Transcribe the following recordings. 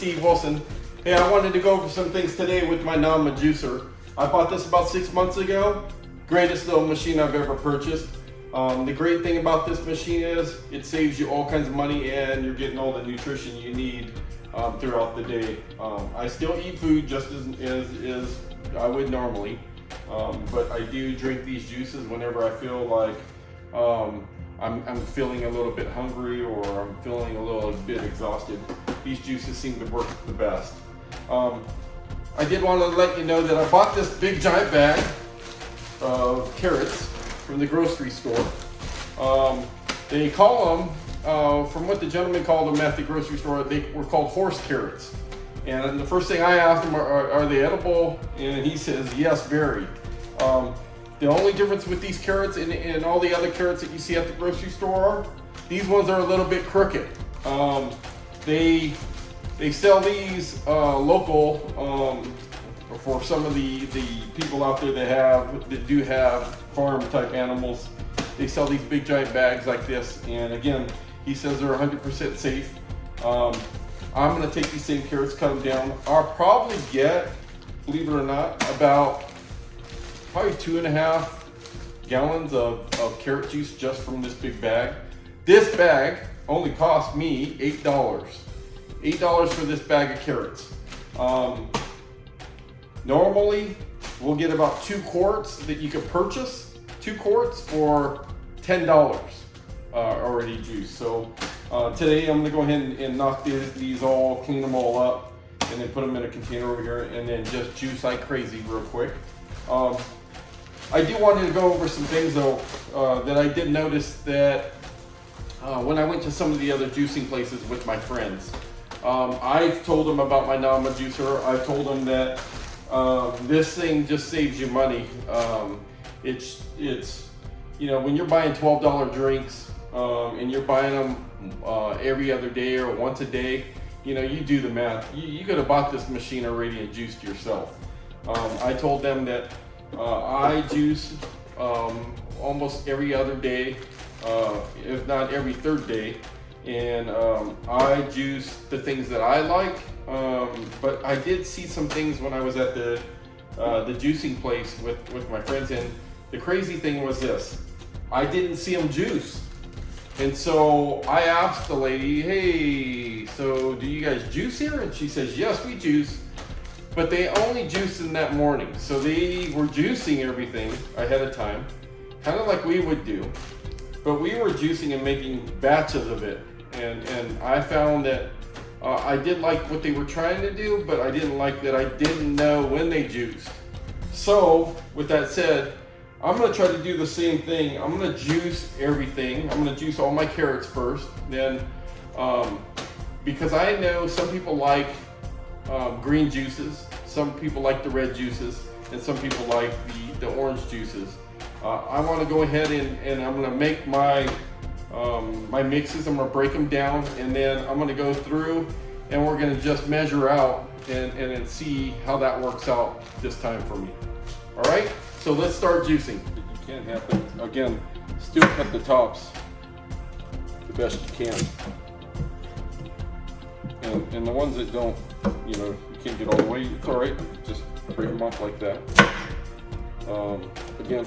Steve Wilson. Hey, I wanted to go over some things today with my Nama juicer. I bought this about 6 months ago. Greatest little machine I've ever purchased. The great thing about this machine is it saves you all kinds of money and you're getting all the nutrition you need throughout the day. I still eat food just as I would normally, but I do drink these juices whenever I feel like I'm feeling a little bit hungry or I'm feeling a little bit exhausted. These juices seem to work the best. I did want to let you know that I bought this big giant bag of carrots from the grocery store. They call them, from what the gentleman called them at the grocery store, they were called horse carrots. And the first thing I asked him, are they edible? And he says, yes, very. The only difference with these carrots and all the other carrots that you see at the grocery store, these ones are a little bit crooked. They sell these local for some of the people out there that do have farm type animals. They sell these big giant bags like this, and again, he says they're 100% safe. I'm gonna take these same carrots, cut them down. I'll probably get, believe it or not, about probably 2.5 gallons of carrot juice just from this big bag. This bag only cost me $8. $8 for this bag of carrots. Normally, we'll get about 2 quarts that you can purchase. 2 quarts for $10 already juiced. So today I'm gonna go ahead and knock these all, clean them all up, and then put them in a container over here, and then just juice like crazy real quick. I do want to go over some things though that I did notice that when I went to some of the other juicing places with my friends. I've told them about my Nama juicer. I've told them that this thing just saves you money. It's you know, when you're buying $12 drinks and you're buying them every other day or once a day, you know, you do the math. You could have bought this machine already and juiced yourself. I told them that I juice almost every other day, if not every third day, and I juice the things that I like. But I did see some things when I was at the juicing place with my friends, and the crazy thing was this: I didn't see them juice. And so I asked the lady, hey, so do you guys juice here? And she says, yes, we juice, but they only juiced in that morning. So they were juicing everything ahead of time, kind of like we would do, but we were juicing and making batches of it. And I found that I did like what they were trying to do, but I didn't like that I didn't know when they juiced. So with that said, I'm gonna try to do the same thing. I'm gonna juice everything. I'm gonna juice all my carrots first. Then, because I know some people like green juices, some people like the red juices, and some people like the orange juices. I wanna go ahead and I'm gonna make my mixes. I'm gonna break them down, and then I'm gonna go through and we're gonna just measure out and see how that works out this time for me. All right, so let's start juicing. You can't have them, again, still cut the tops the best you can. And the ones that don't, you know, you can't get all the way, it's all right, just break them off like that. Again,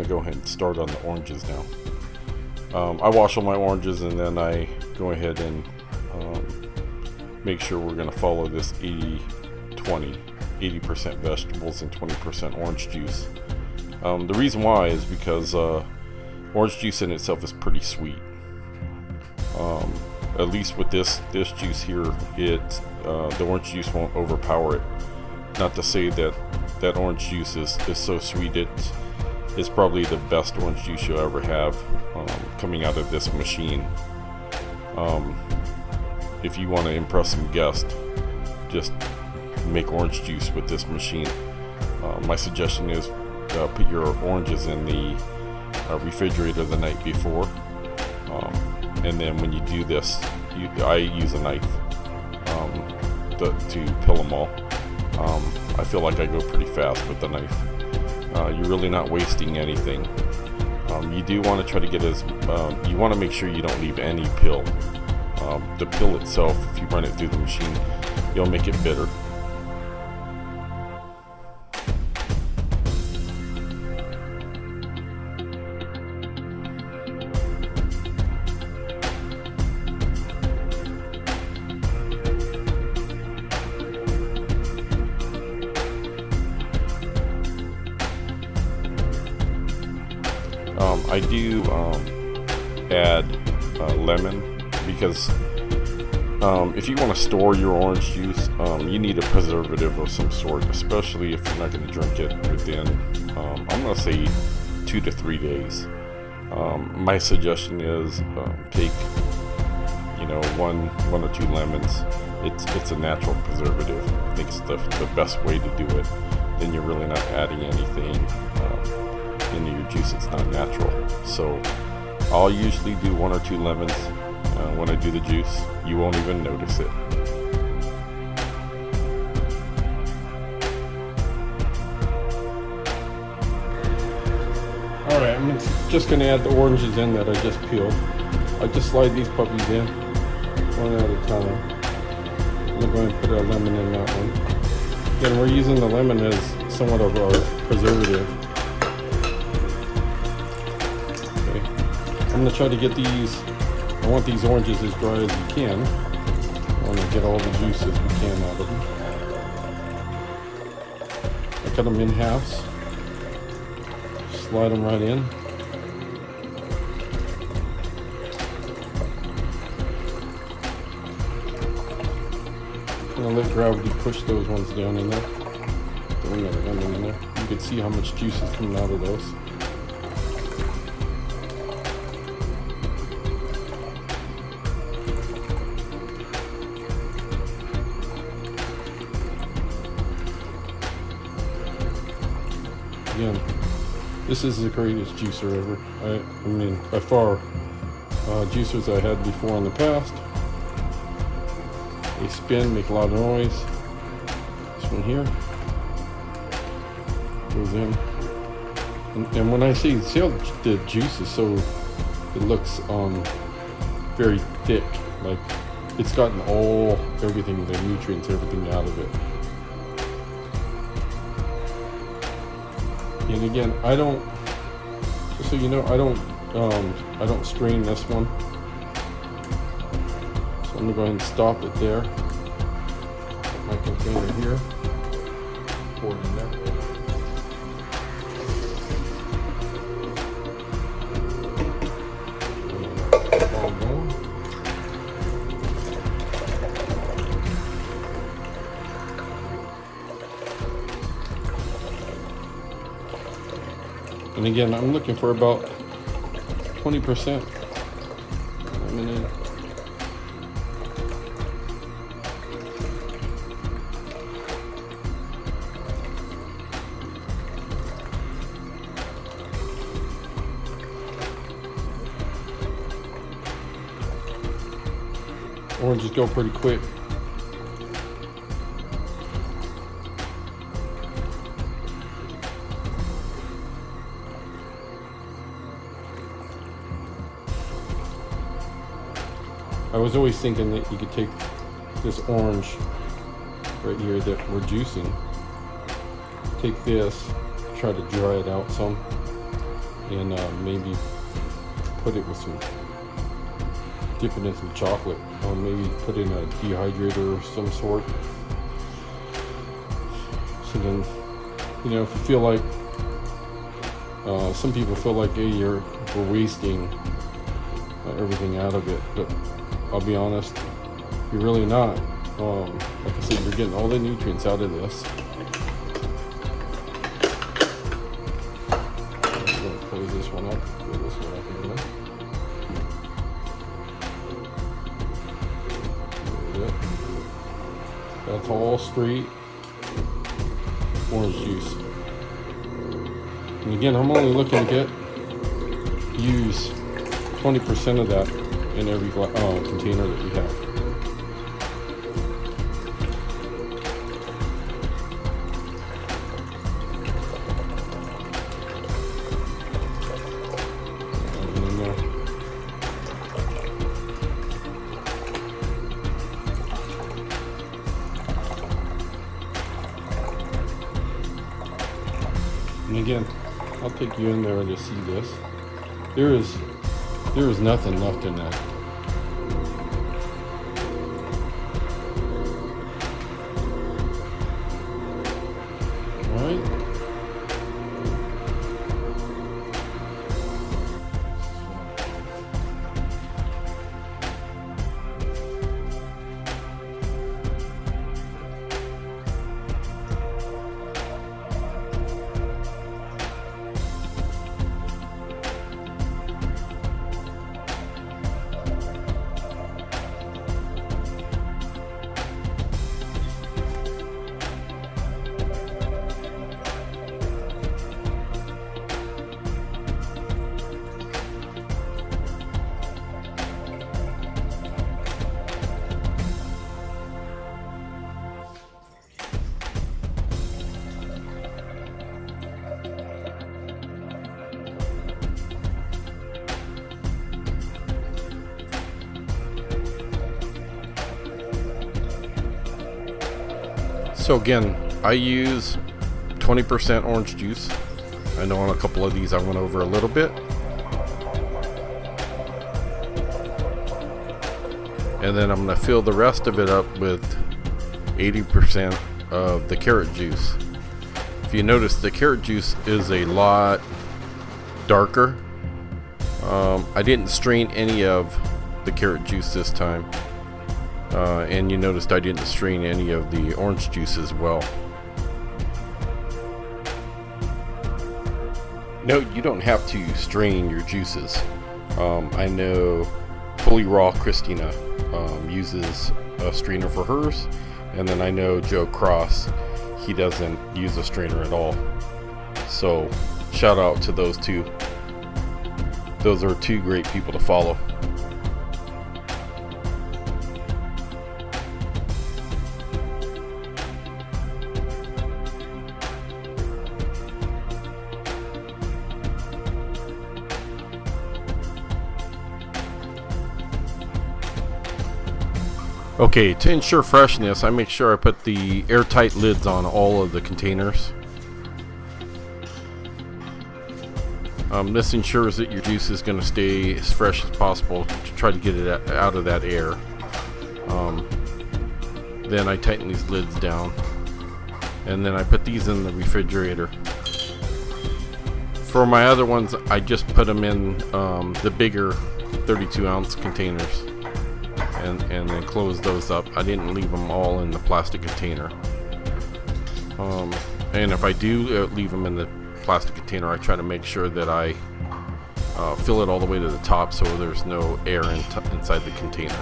going to go ahead and start on the oranges now. I wash all my oranges and then I go ahead and make sure we're going to follow this 80-20, 80% vegetables and 20% orange juice. The reason why is because orange juice in itself is pretty sweet. At least with this juice here, the orange juice won't overpower it. Not to say that orange juice is so sweet, it's probably the best orange juice you'll ever have coming out of this machine. If you want to impress some guests, just make orange juice with this machine. My suggestion is put your oranges in the refrigerator the night before, and then when you do this, I use a knife to peel them all. I feel like I go pretty fast with the knife. You're really not wasting anything. You do want to try to get you want to make sure you don't leave any peel. The peel itself, if you run it through the machine, you'll make it bitter. I do add lemon because if you want to store your orange juice, you need a preservative of some sort, especially if you're not going to drink it within, I'm going to say 2 to 3 days. My suggestion is take, one or two lemons. It's a natural preservative. I think it's the best way to do it. Then you're really not adding anything into your juice. It's not natural. So I'll usually do 1 or 2 lemons when I do the juice. You won't even notice it. Alright, I'm just going to add the oranges in that I just peeled. I just slide these puppies in one at a time. I'm going to put a lemon in that one. Again, we're using the lemon as somewhat of a preservative. I'm going to try to get these, I want these oranges as dry as we can. I want to get all the juices we can out of them. I cut them in halves, slide them right in. I'm going to let gravity push those ones down in there. Throw another lemon in there. You can see how much juice is coming out of those. Again, this is the greatest juicer ever. I mean, by far, juicers I had before in the past. They spin, make a lot of noise. This one here goes in, and when I see how the juice is so, it looks very thick. Like it's gotten everything, the nutrients, everything out of it. And again, I don't, just so you know, I don't strain this one. So I'm gonna go ahead and stop it there. Put my container here. Pour it in there. All going. And again, I'm looking for about 20% lemonade. Oranges go pretty quick. I was always thinking that you could take this orange right here that we're juicing, take this, try to dry it out some, and maybe put it with some, dip it in some chocolate, or maybe put in a dehydrator of some sort. So then, you know, if you feel like, some people feel like, hey, we're wasting everything out of it, but I'll be honest, you're really not. Like I said, you're getting all the nutrients out of this. I'm going to close this one up, pull this one up again. That's all straight orange juice. And again, I'm only looking to use 20% of that in every container that we have. And again, I'll take you in there to see this. There is nothing left in that. All right. So again, I use 20% orange juice. I know on a couple of these I went over a little bit. And then I'm going to fill the rest of it up with 80% of the carrot juice. If you notice, the carrot juice is a lot darker. I didn't strain any of the carrot juice this time. And you noticed I didn't strain any of the orange juice as well. No, you don't have to strain your juices. I know Fully Raw Christina uses a strainer for hers, and then I know Joe Cross, he doesn't use a strainer at all. So shout out to those two. Those are two great people to follow. Okay, to ensure freshness, I make sure I put the airtight lids on all of the containers. This ensures that your juice is going to stay as fresh as possible to try to get it out of that air. Then I tighten these lids down, and then I put these in the refrigerator. For my other ones, I just put them in the bigger 32-ounce containers. And then close those up. I didn't leave them all in the plastic container. And if I do leave them in the plastic container, I try to make sure that I fill it all the way to the top so there's no air inside the container.